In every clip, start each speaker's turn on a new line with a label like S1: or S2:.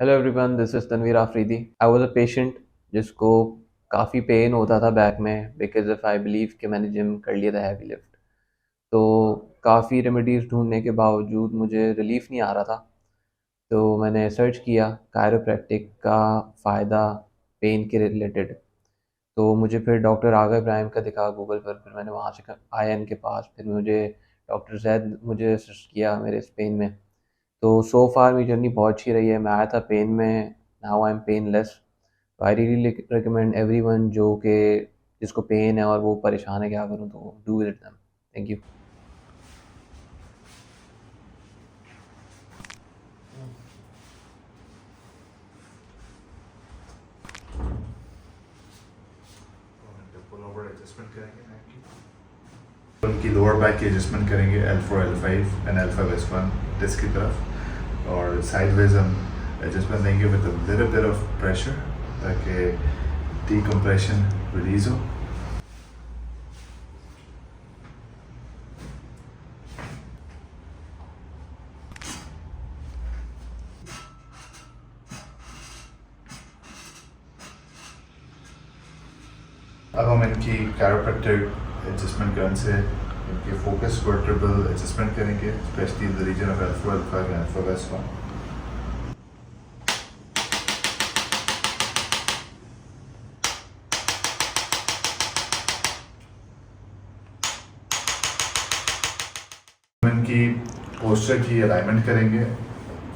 S1: Hello everyone, this is Tanveer Afridi. I was a patient जिसको काफ़ी pen होता था बैक में बिकॉज ऑफ आई बिलीव कि मैंने जिम कर लिया था हैवी लिफ्ट। तो काफ़ी रेमेडीज़ ढूंढने के बावजूद मुझे रिलीफ नहीं आ रहा था। तो मैंने सर्च किया कायरोप्रैक्टिक का फ़ायदा पेन के रिलेटेड। तो मुझे फिर डॉक्टर आगा इब्राहिम का दिखा गूगल पर, फिर मैंने वहाँ से आया इनके पास, फिर मुझे डॉक्टर जैद मुझे असिस्ट किया मेरे इस पेन में। तो सो फार मेरी जर्नी बहुत अच्छी रही है। मैं आया था पेन में, नाउ आई एम पेनलेस। तो आई रियली रिकमेंड एवरीवन जो कि जिसको पेन है और वो परेशान है क्या करूँ, तो do visit them. Thank you.
S2: Pull over adjustment करेंगे neck की। उनकी लोअर बैक की एडजस्टमेंट करेंगे L4 L5 and L5 S1 disc की तरफ, और साइडवेज हम एडजस्टमेंट देंगे with a little bit of pressure ताकि डिकम्प्रेशन रिलीज हो। अब हम इनकी कैरोप्रैक्टर एडजस्टमेंट गन से इनके फोकस वर्टेब्रल एडजस्टमेंट करेंगे, specially in the region of L4 L5 and L5 S1। इनकी पोस्चर की अलाइनमेंट करेंगे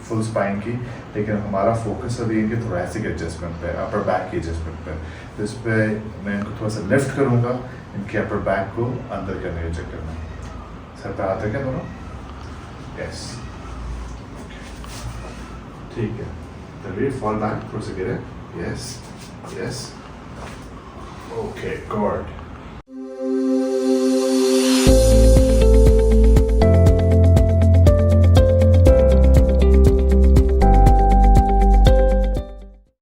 S2: फुल स्पाइन की, लेकिन हमारा फोकस अभी इनके थोरेसिक एडजस्टमेंट पे, अपर बैक की एडजस्टमेंट पे। तो इस पर मैं इनको थोड़ा सा लिफ्ट करूँगा, इनके अपर बैक को अंदर करने के चक्कर में। सर पे हाथ रखें दोनों, यस, ठीक है। तभी फॉल बैक, थोड़ा सा गिरे, यस यस, ओके गुड।